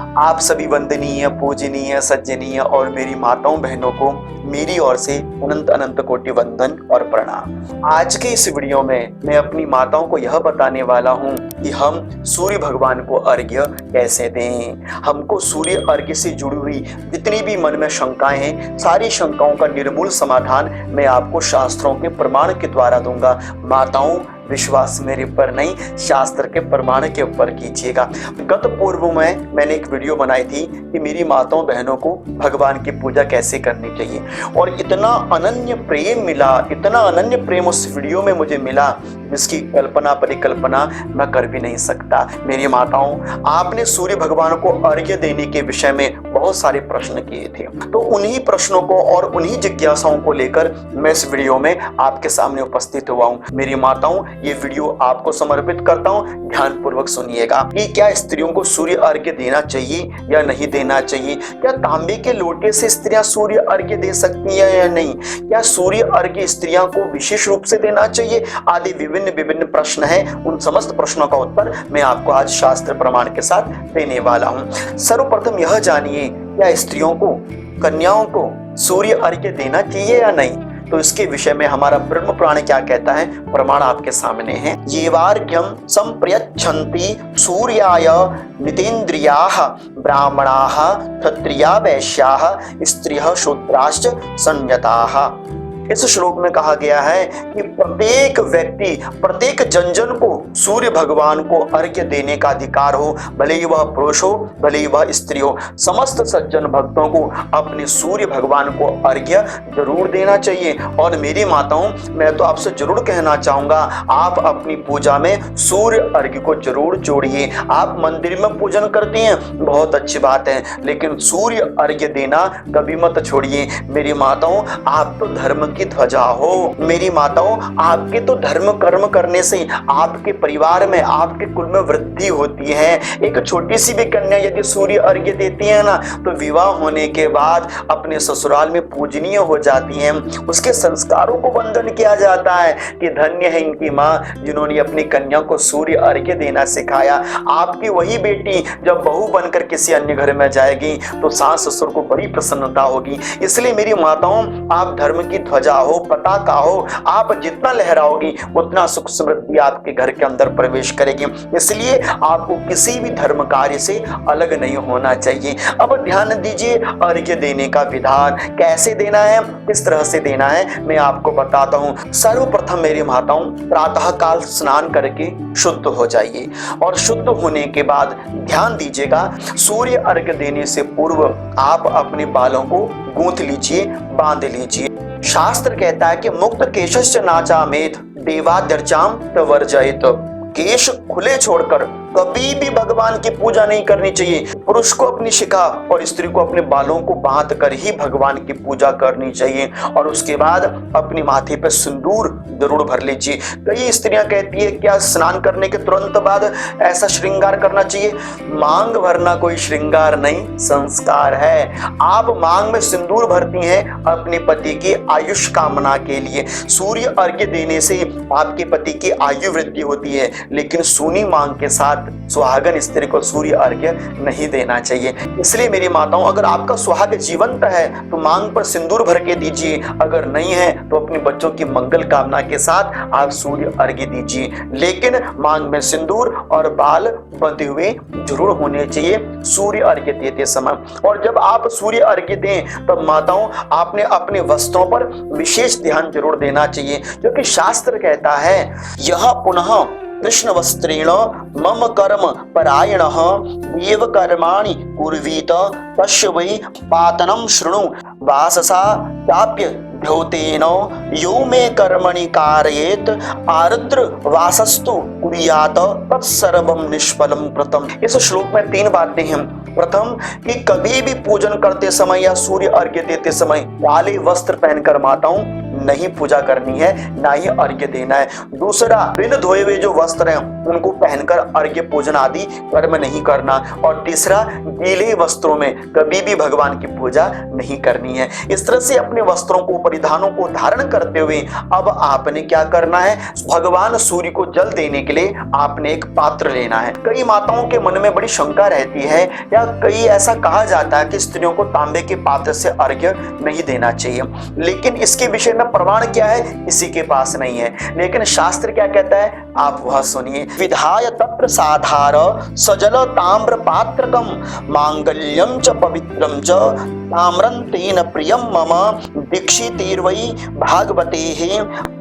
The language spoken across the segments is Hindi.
आप सभी वंदनीय, पूजनीय, सज्जनीय और मेरी माताओं बहनों को मेरी ओर से अनंत अनंत कोटि वंदन और प्रणाम। आज के इस वीडियो में मैं अपनी माताओं को यह बताने वाला हूँ कि हम सूर्य भगवान को अर्घ्य कैसे दें। हमको सूर्य अर्घ्य से जुड़ी हुई जितनी भी मन में शंकाएं हैं, सारी शंकाओं का निर्मूल समाधान मैं आपको शास्त्रों के प्रमाण के द्वारा दूंगा। माताओं, विश्वास मेरे पर नहीं, शास्त्र के प्रमाण के ऊपर कीजिएगा। गत पूर्व में मैंने एक वीडियो बनाई थी कि मेरी माताओं बहनों को भगवान की पूजा कैसे करनी चाहिए, और इतना अनन्य प्रेम मिला, इतना अनन्य प्रेम उस वीडियो में मुझे मिला जिसकी कल्पना परिकल्पना मैं कर भी नहीं सकता। मेरी माताओं, आपने सूर्य भगवान को अर्घ्य देने के विषय में बहुत सारे प्रश्न किए थे, तो उन्हीं प्रश्नों को और उन्हीं जिज्ञासाओं को लेकर मैं इस वीडियो में आपके सामने उपस्थित हुआ हूँ। मेरी माताओं, ये वीडियो आपको समर्पित करता हूँ, ध्यान पूर्वक सुनिएगा कि क्या स्त्रियों को सूर्य अर्घ्य देना चाहिए या नहीं देना चाहिए। क्या तांबे के लोटे से स्त्रियां सूर्य अर्घ्य दे सकती हैं या नहीं। क्या सूर्य अर्घ्य स्त्रियों को विशेष रूप से देना चाहिए, आदि विभिन्न प्रश्न हैं। उन समस्त प्रश्नों का उत्तर मैं आपको आज शास्त्र प्रमाण के साथ देने वाला हूं। सर्वप्रथम यह जानिए, क्या स्त्रियों को, कन्याओं को सूर्य अर्घ्य देना चाहिए या नहीं। तो इसके विषय में हमारा ब्रह्म पुराण क्या कहता है, प्रमाण आपके सामने है। येवार्घ्यं संप्रयच्छन्ति सूर्याय मितेन्द्रियाः ब्राह्मणाः क्षत्रिया वैश्याः स्त्रियः शूद्राश्च संयताः। इस श्लोक में कहा गया है कि प्रत्येक व्यक्ति, प्रत्येक जन को सूर्य भगवान को अर्घ्य देने का अधिकार हो, भले ही वह पुरुष हो, भले ही वह स्त्री हो। समस्त सज्जन भक्तों को अपने सूर्य भगवान को अर्घ्य जरूर देना चाहिए। और मेरी माताओं, मैं तो आपसे जरूर कहना चाहूंगा, आप अपनी पूजा में सूर्य अर्घ्य को जरूर जोड़िए। आप मंदिर में पूजन करती हैं, बहुत अच्छी बात है, लेकिन सूर्य अर्घ्य देना कभी मत छोड़िए। मेरी माताओं, आप तो धर्म की ध्वजा हो। मेरी माताओं, आपके तो धर्म कर्म करने से आपके परिवार में, आपके कुल में वृद्धि होती है। एक छोटी सी भी कन्या यदि सूर्य अर्घ्य देती है ना, तो विवाह होने के बाद अपने ससुराल में पूजनीय हो जाती हैं। उसके संस्कारों को वंदन किया जाता है कि धन्य है इनकी माँ जिन्होंने अपनी कन्या को सूर्य अर्घ्य देना सिखाया। आपकी वही बेटी जब बहू बनकर किसी अन्य घर में जाएगी तो सास ससुर को बड़ी प्रसन्नता होगी। इसलिए मेरी माताओं, आप धर्म की ध्वजा हो, पताका हो, आप जितना लहराओगी उतना सुख समृद्धि आपके घर के अंदर प्रवेश करेगी। इसलिए आपको किसी भी धर्म कार्य से अलग नहीं होना चाहिए। अब ध्यान दीजिए, अर्घ्य देने का विधान कैसे देना है, किस तरह से देना है, मैं आपको बताता हूं। सर्वप्रथम मेरी माताओं, प्रातः काल स्नान करके शुद्ध हो जाइए, और शुद्ध होने के बाद ध्यान दीजिएगा, सूर्य अर्घ्य देने से पूर्व आप अपने बालों को गूंथ लीजिए, बांध लीजिए। शास्त्र कहता है कि मुक्त केशस्य नाचामेत देवाद्यर्चाम प्रवर्जयित। केश खुले छोड़कर कभी भी भगवान की पूजा नहीं करनी चाहिए। पुरुष को अपनी शिखा और स्त्री को अपने बालों को बांध कर ही भगवान की पूजा करनी चाहिए। और उसके बाद अपने माथे पर सिंदूर जरूर भर लीजिए। कई स्त्रियां कहती है क्या स्नान करने के तुरंत बाद ऐसा श्रृंगार करना चाहिए। मांग भरना कोई श्रृंगार नहीं, संस्कार है। आप मांग में सिंदूर भरती हैं अपने पति की आयुष कामना के लिए। सूर्य अर्घ्य देने से आपके पति की आयु वृद्धि होती है, लेकिन सूनी मांग के साथ सुहागन स्त्री को सूर्य अर्घ्य नहीं देना चाहिए। इसलिए मेरी माताओं, अगर आपका सुहाग जीवंत है तो मांग पर सिंदूर भर के दीजिए, अगर नहीं है तो अपने बच्चों की मंगल कामना के साथ आप सूर्य अर्घ्य दीजिए। लेकिन मांग में सिंदूर और बाल बंधे हुए जरूर होने चाहिए सूर्य अर्घ्य देते समय। और जब आप सूर्य अर्घ्य दें तब माताओं, आपने अपने वस्त्रों पर विशेष ध्यान जरूर देना चाहिए, क्योंकि शास्त्र कहता है यह पुनः कृष्ण वस्त्रेण मम कर्म परायणः देव कर्माणि कुर्वीत तस्य वै पातनं शृणु वाससा चाप्य द्योतेन यो मे कर्मणि कारयेत आर्द्र वासस्तु कुर्यात तत्सर्वं निष्फलं कृतम्। इस श्लोक में 3 बातें हैं। प्रथम कि कभी भी पूजन करते समय या सूर्य अर्घ्य देते समय काले वस्त्र पहनकर माताओं नहीं पूजा करनी है, ना ही अर्घ्य देना है। दूसरा, बिन धोए हुए जो वस्त्र हैं उनको पहनकर अर्घ्य पूजन आदि कर्म नहीं करना। और तीसरा, गीले वस्त्रों में कभी भी भगवान की पूजा नहीं करनी है। इस तरह से अपने वस्त्रों को, परिधानों को धारण करते हुए अब आपने क्या करना है, भगवान सूर्य को जल देने के लिए आपने एक पात्र लेना है। कई माताओं के मन में बड़ी शंका रहती है, या कई ऐसा कहा जाता है कि स्त्रियों को तांबे के पात्र से अर्घ्य नहीं देना चाहिए, लेकिन इसके विषय में प्रमाण क्या है, किसी के पास नहीं है। लेकिन शास्त्र क्या कहता है, आप वह सुनिए। विधाय तत्र साधार सजल ताम्र पात्रकम मांगल्यम च पवित्रम च ताम्रं तेन प्रियम मम दीक्षितेर्वै भागवते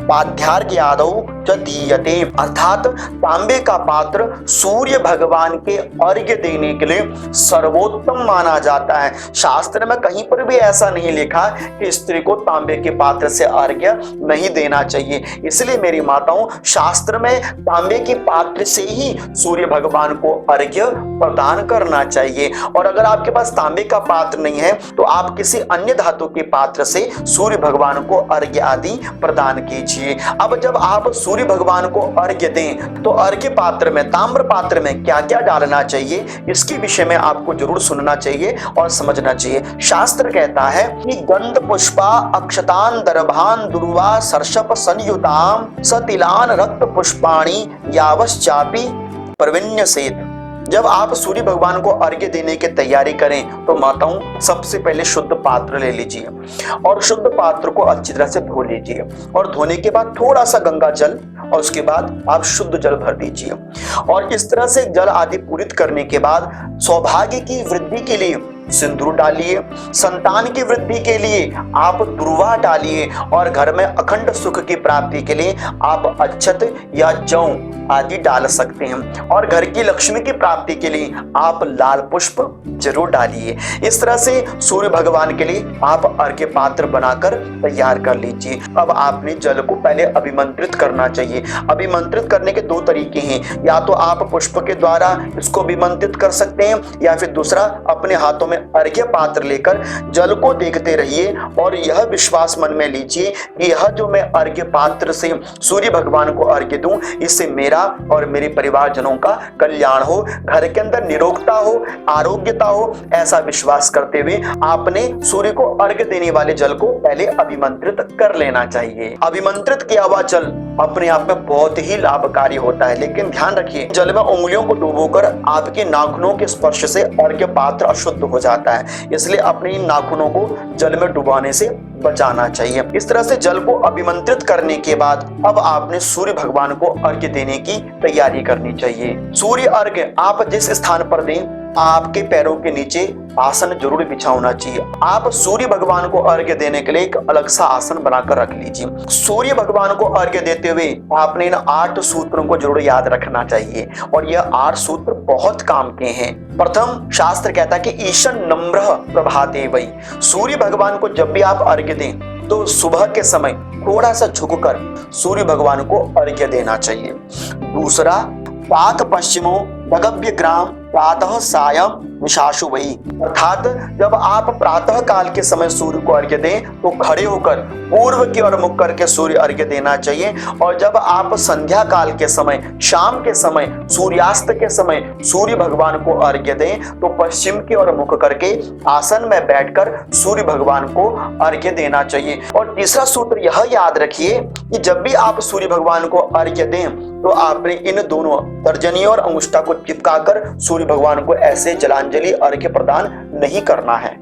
पाद्यार्घ्यादौ च दीयते। अर्थात तांबे का पात्र सूर्य भगवान के अर्घ्य देने के लिए सर्वोत्तम माना जाता है। शास्त्र में कहीं पर भी ऐसा नहीं लिखा कि स्त्री को तांबे के पात्र से अर्घ्य नहीं देना चाहिए। इसलिए मेरी माताओं, शास्त्र में तांबे के पात्र से ही सूर्य भगवान को अर्घ्य प्रदान करना चाहिए। और अगर आपके पास तांबे का पात्र नहीं है तो आप किसी अन्य धातु के पात्र से सूर्य भगवान को अर्घ्य आदि प्रदान कीजिए। अब जब आप सूर्य भगवान को अर्घ्य दें तो अर्घ्य पात्र में, ताम्र पात्र में क्या क्या डालना चाहिए, इसके विषय में आपको जरूर सुनना चाहिए और समझना चाहिए। शास्त्र कहता है कि गंध पुष्पा अक्षतान दर्भान दुर्वा सर्षप संयुताम सतिलान रक्त पुष्पाणि यावश्चापि प्रविन्यसेत्। जब आप सूर्य भगवान को अर्घ्य देने की तैयारी करें तो माताओं, सबसे पहले शुद्ध पात्र ले लीजिए और शुद्ध पात्र को अच्छी तरह से धो लीजिए। और धोने के बाद थोड़ा सा गंगा जल और उसके बाद आप शुद्ध जल भर दीजिए। और इस तरह से जल आदि पूरित करने के बाद सौभाग्य की वृद्धि के लिए सिंदूर डालिए, संतान की वृद्धि के लिए आप दुर्वा डालिए, और घर में अखंड सुख की प्राप्ति के लिए आप अक्षत या जौ आदि डाल सकते हैं। और घर की लक्ष्मी की प्राप्ति के लिए आप लाल पुष्प जरूर डालिए। इस तरह से सूर्य भगवान के लिए आप अर्घ्य पात्र बनाकर तैयार कर लीजिए। अब आपने जल को पहले अभिमंत्रित करना चाहिए। अभिमंत्रित करने के दो तरीके हैं, या तो आप पुष्प के द्वारा इसको अभिमंत्रित कर सकते हैं, या फिर दूसरा, अपने हाथों में अर्घ्य पात्र लेकर जल को देखते रहिए और यह विश्वास मन में लीजिए कि यह जो मैं अर्घ्य पात्र से सूर्य भगवान को अर्घ्य दूं, इससे मेरा और मेरे परिवारजनों का कल्याण हो, घर के अंदर निरोगता हो, आरोग्यता हो। ऐसा विश्वास करते हुए आपने सूर्य को अर्घ्य देने वाले जल को पहले अभिमंत्रित कर लेना चाहिए। अभिमंत्रित किया हुआ जल अपने आप में बहुत ही लाभकारी होता है, लेकिन ध्यान रखिए, जल में उंगलियों को डुबोकर आपके नाखूनों के स्पर्श से अर्घ्य पात्र अशुद्ध हो जाता है, इसलिए अपने इन नाखूनों को जल में डुबाने से बचाना चाहिए। इस तरह से जल को अभिमंत्रित करने के बाद अब आपने सूर्य भगवान को अर्घ्य देने की तैयारी करनी चाहिए। सूर्य अर्घ्य आप जिस स्थान पर दें, आपके पैरों के नीचे आसन जरूर बिछा होना चाहिए। आप सूर्य भगवान को अर्घ्य देने के लिए एक अलग सा आसन बनाकर रख लीजिए। सूर्य भगवान को अर्घ्य देते हुए आपने इन 8 सूत्रों को जरूर याद रखना चाहिए, और यह 8 सूत्र बहुत काम के हैं। प्रथम, शास्त्र कहता है कि ईशन नम्रः प्रभाते वै। सूर्य भगवान को जब भी आप अर्घ्य दें तो सुबह के समय थोड़ा सा झुककर सूर्य भगवान को अर्घ्य देना चाहिए। दूसरा, पात पश्चिमो भगव्य ग्राम प्रातः सायं निशाशु वही। अर्थात जब आप प्रातः काल के समय सूर्य को अर्घ्य दें तो खड़े होकर पूर्व की ओर मुख करके सूर्य अर्घ्य देना चाहिए, और जब आप संध्या काल के समय, शाम के समय, सूर्यास्त के समय सूर्य भगवान को अर्घ्य दें तो पश्चिम की ओर मुख करके आसन में बैठकर सूर्य भगवान को अर्घ्य देना चाहिए। और तीसरा सूत्र यह याद रखिए कि जब भी आप सूर्य भगवान को अर्घ्य दें तो आपने इन दोनों तर्जनी और अंगुष्ठा को चिपकाकर सूर्य भगवान को ऐसे जलांजलि अर्घ्य प्रदान नहीं करना है।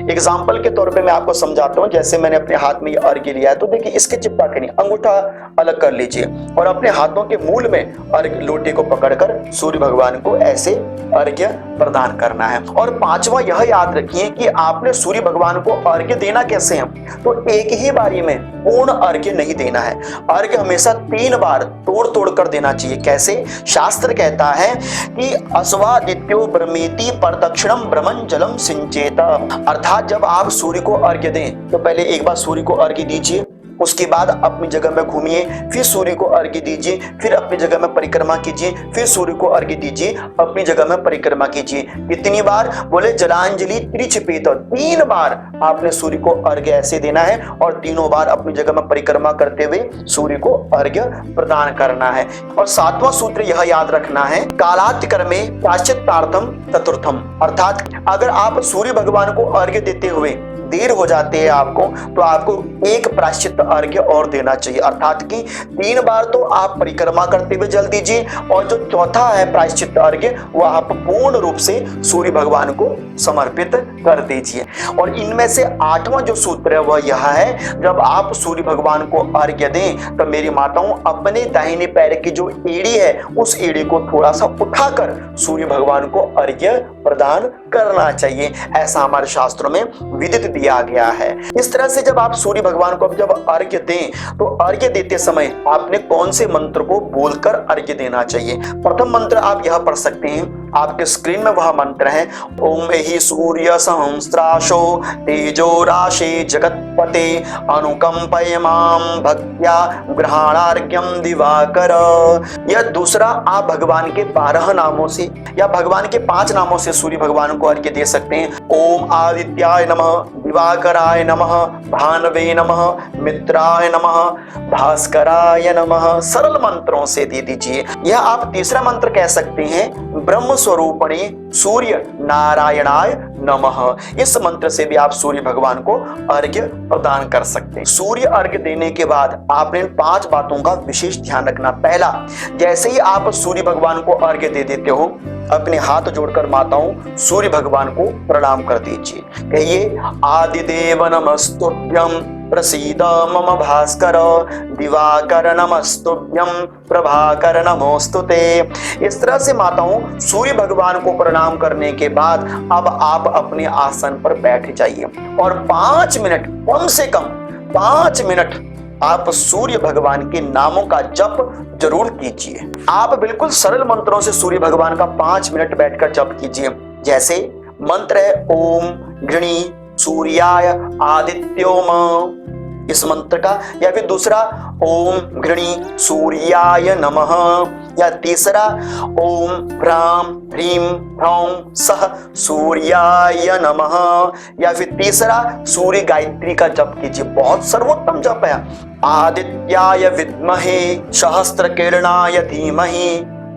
एग्जाम्पल के तौर पे मैं आपको समझाता हूँ। जैसे मैंने अपने हाथ में ये अर्घ्य लिया है तो देखिए, इसके चिपका के नहीं, अंगूठा अलग कर लीजिए और अपने हाथों के मूल में अर्घ्य लोटे को पकड़कर सूर्य भगवान को ऐसे अर्घ्य प्रदान करना है। और पांचवा यह याद रखिए कि आपने सूर्य भगवान को अर्घ्य देना कैसे है, तो एक ही बारी में पूर्ण अर्घ्य नहीं देना है। अर्घ्य हमेशा 3 बार तोड़ तोड़ कर देना चाहिए। कैसे? शास्त्र कहता है कि अस्वादित्यो ब्रह्मेति प्रदक्षिणम ब्रह्मन जलम सिंचेत। अर्थात जब आप सूर्य को अर्घ्य दें तो पहले एक बार सूर्य को अर्घ्य दीजिए, उसके बाद अपनी जगह में घूमिए, फिर सूर्य को अर्घ्य दीजिए, फिर अपनी जगह में परिक्रमा कीजिए, फिर सूर्य को अर्घ्य दीजिए, अपनी जगह में परिक्रमा कीजिए। कितनी बार? बोले जलांजलि त्रिछपेत, 3 बार आपने सूर्य को अर्घ्य ऐसे देना है और तीनों बार अपनी जगह में परिक्रमा करते हुए सूर्य को अर्घ्य प्रदान करना है। और 7वां सूत्र यह याद रखना है, कालातिक्रमे प्रायश्चित्तार्थम चतुर्थम, अर्थात अगर आप सूर्य भगवान को अर्घ्य देते हुए देर हो जाती है आपको, तो आपको एक प्रायश्चित अर्घ्य और देना चाहिए, अर्थात कि 3 बार तो आप परिक्रमा करते हुए जल दीजिए और जो चौथा है प्रायश्चित अर्घ्य वो आप पूर्ण रूप से सूर्य भगवान को समर्पित कर दीजिए। और इनमें से 8वां जो सूत्र है वह यह है, जब आप सूर्य भगवान को अर्घ्य दें तो मेरी माताओं अपने दाहिने पैर की जो एड़ी है उस एड़ी को थोड़ा सा उठाकर सूर्य भगवान को अर्घ्य प्रदान करना चाहिए, ऐसा हमारे शास्त्रों में विदित दिया गया है। इस तरह से जब आप सूर्य भगवान को जब अर्घ्य दें तो अर्घ्य देते समय आपने कौन से मंत्र को बोलकर अर्घ्य देना चाहिए? प्रथम मंत्र आप यह पढ़ सकते हैं, आपके स्क्रीन में वह मंत्र है, ओम हि सूर्य सहस्राशो तेजो राशि जगतपते अनुकंपय माम भक्त्या ग्रहणार्घ्यम दिवाकर। यह दूसरा आप भगवान के 12 नामों से या भगवान के 5 नामों से सूर्य भगवान को अर्घ्य दे सकते हैं। ओम आदित्याय नमः, दिवाकराय नमः, भानवे नमः, मित्राय नमः, भास्कराय नमः, सरल मंत्रों से दे दीजिए। यह आप तीसरा मंत्र कह सकते हैं, ब्रह्म स्वरूपणे सूर्य नारायणाय नमः। इस मंत्र से भी आप सूर्य भगवान को अर्घ्य प्रदान कर सकते हैं। सूर्य अर्घ्य देने के बाद आपने इन 5 बातों का विशेष ध्यान रखना। पहला, जैसे ही आप सूर्य भगवान को अर्घ्य दे देते हो, अपने हाथ जोड़कर माताओं सूर्य भगवान को प्रणाम कर दीजिए। कहिए, आदिदेव नमस्तुभ्यं प्रसीद मम भास्कर, दिवाकर नमस्तुभ्यं प्रभाकर नमोस्तुते। इस तरह से माताओं सूर्य भगवान को प्रणाम करने के बाद अब आप अपने आसन पर बैठ जाइए और 5 मिनट, कम से कम 5 मिनट आप सूर्य भगवान के नामों का जप जरूर कीजिए। आप बिल्कुल सरल मंत्रों से सूर्य भगवान का 5 मिनट बैठकर जप कीजिए। जैसे मंत्र है ओम गृणी सूर्याय आदित्योम, इस मंत्र का, या फिर दूसरा ओम गृणी सूर्याय नमः, या तीसरा ओम ह्रां ह्रीं ह्रौं सः सूर्याय नमः, या फिर तीसरा सूर्य गायत्री का जप कीजिए। बहुत सर्वोत्तम जप है, आदित्याय विद्महे सहस्त्रकिरणाय धीमहि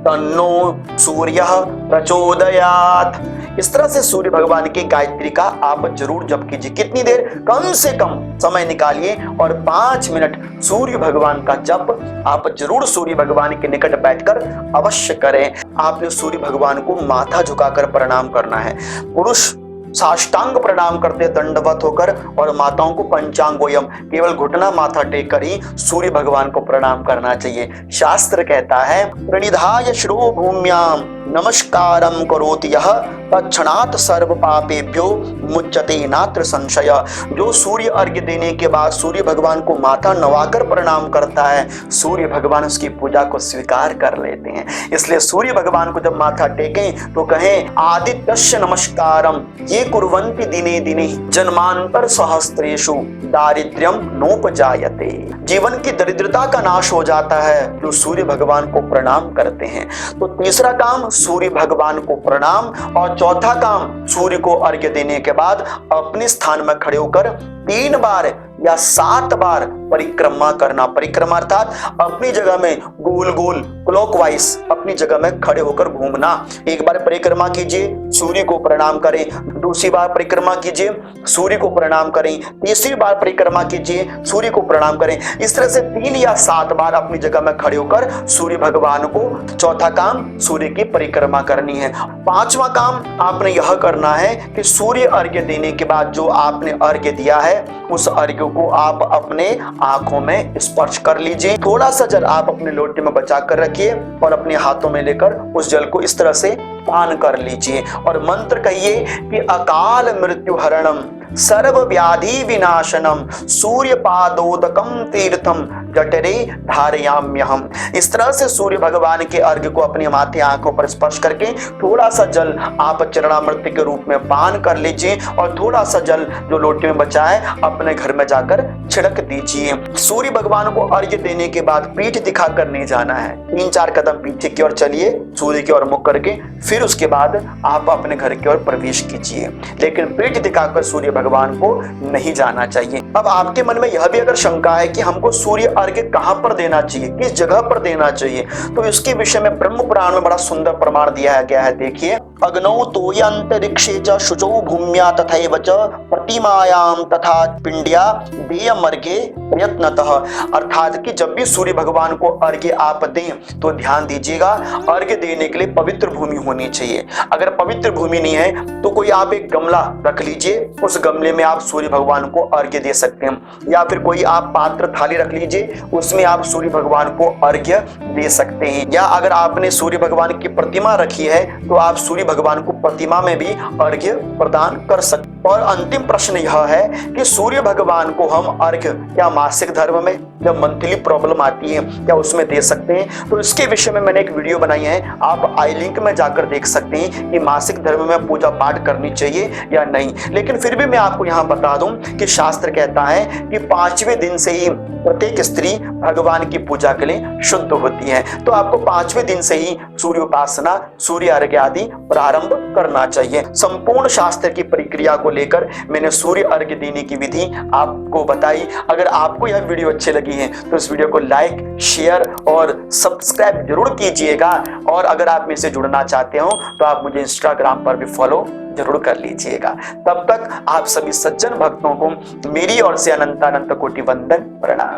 तन्नो सूर्यः प्रचोदयात्। इस तरह से सूर्य भगवान की गायत्री का आप जरूर जप कीजिए। कितनी देर? कम से कम समय निकालिए और 5 मिनट सूर्य भगवान का जप आप जरूर सूर्य भगवान के निकट बैठकर अवश्य करें। आपने सूर्य भगवान को माथा झुकाकर प्रणाम करना है। पुरुष साष्टांग प्रणाम करते दंडवत होकर, और माताओं को पंचांगोयम, केवल घुटना माथा टेक कर ही सूर्य भगवान को प्रणाम करना चाहिए। शास्त्र कहता है, प्रणिधाय शिरो भूम्याम नमस्कारम करोति यः तत्क्षणात् सर्व पापेभ्यो मुच्यते नात्र संशय। जो सूर्य अर्घ्य देने के बाद सूर्य भगवान को माथा नवाकर प्रणाम करता है, सूर्य भगवान उसकी पूजा को स्वीकार कर लेते हैं। इसलिए सूर्य भगवान को जब माथा टेकें तो कहें, आदित्यस्य नमस्कारम ये कुर्वन्ति दिने दिने जन्मांतर सहस्त्रेषु दारिद्र्यम नोपजायते। जीवन की दरिद्रता का नाश हो जाता है जो सूर्य भगवान को प्रणाम करते हैं। तो तीसरा काम सूर्य भगवान को प्रणाम, और चौथा काम सूर्य को अर्घ्य देने के बाद अपने स्थान में खड़े होकर 3 बार या 7 बार परिक्रमा करना। परिक्रमा अर्थात अपनी जगह में गोल गोल क्लॉकवाइज अपनी जगह में खड़े होकर घूमना। एक बार परिक्रमा कीजिए, सूर्य को प्रणाम करें, दूसरी बार परिक्रमा कीजिए, सूर्य को प्रणाम करें, तीसरी बार परिक्रमा कीजिए, सूर्य को प्रणाम करें। इस तरह से 3 या 7 बार अपनी जगह में खड़े होकर सूर्य भगवान को, चौथा काम सूर्य की परिक्रमा करनी है। 5वां काम आपने यह करना है कि सूर्य अर्घ्य देने के बाद जो आपने अर्घ्य दिया है उस अर्घ्य को आप अपने आंखों में स्पर्श कर लीजिए। थोड़ा सा जल आप अपने लोटे में बचा कर रखिए और अपने हाथों में लेकर उस जल को इस तरह से पान कर लीजिए और मंत्र कहिए कि अकाल मृत्यु हरणम सर्व व्याधि विनाशनम सूर्य पादोदकम तीर्थम जठरे धारयाम्यहम। इस तरह से सूर्य भगवान के अर्घ्य को अपनी माथे आंखों पर स्पर्श करके थोड़ा सा जल आप चरणामृत के रूप में पान कर लीजिए और थोड़ा सा जल जो लोटे में बचा है अपने घर में जाकर छिड़क दीजिए। सूर्य भगवान को अर्घ्य देने के बाद पीठ दिखाकर नहीं जाना है, 3-4 कदम पीछे की ओर चलिए सूर्य की ओर मुख करके, फिर उसके बाद आप अपने घर की ओर प्रवेश कीजिए, लेकिन पीठ दिखाकर सूर्य भगवान को नहीं जाना चाहिए। अब आपके मन में यह भी अगर शंका है कि हमको सूर्य अर्घ्य कहां पर देना चाहिए, किस जगह पर देना चाहिए, तो इसके विषय में ब्रह्म पुराण में बड़ा सुंदर प्रमाण दिया गया है। देखिए, अग्नौ तोयंतरिक्षे च शुचौ भूम्या तथैव च प्रतिमायां तथा पिंड्या देयमर्घ्ये प्रयत्नतः। अर्थात कि जब भी सूर्य भगवान को अर्घ्य आप दें तो ध्यान दीजिएगा अर्घ्य देने के लिए पवित्र भूमि होनी चाहिए। अगर पवित्र भूमि नहीं है तो कोई आप एक गमला रख लीजिए, उस गमले में आप सूर्य भगवान को अर्घ्य दे सकते हैं, या फिर कोई आप पात्र थाली रख लीजिए, उसमें आप सूर्य भगवान को अर्घ्य दे सकते हैं। या अगर आपने सूर्य भगवान की प्रतिमा रखी है तो आप सूर्य भगवान को प्रतिमा में भी अर्घ्य प्रदान कर सकते। और अंतिम प्रश्न यह है कि सूर्य भगवान को हम अर्घ्य क्या मासिक धर्म में जब मंथली प्रॉब्लम आती है क्या उसमें दे सकते हैं? तो इसके विषय में मैंने एक वीडियो बनाई है, आप आई लिंक में जाकर देख सकते हैं कि मासिक धर्म में पूजा पाठ करनी चाहिए या नहीं। लेकिन फिर भी मैं आपको यहाँ बता दूं कि शास्त्र कहता है कि 5वें दिन से ही प्रत्येक स्त्री भगवान की पूजा के लिए शुद्ध होती है, तो आपको 5वें दिन से ही सूर्य उपासना, सूर्य अर्घ्य आदि प्रारंभ करना चाहिए। संपूर्ण शास्त्र की प्रक्रिया को लेकर मैंने सूर्य अर्घ्य देने की विधि आपको बताई। अगर आपको यह वीडियो अच्छी लगी है तो इस वीडियो को लाइक, शेयर और सब्सक्राइब जरूर कीजिएगा। और अगर आप मेरे से जुड़ना चाहते हो तो आप मुझे इंस्टाग्राम पर भी फॉलो जरूर कर लीजिएगा। तब तक आप सभी सज्जन भक्तों को मेरी ओर से अनंत अनंत कोटि वंदन, प्रणाम।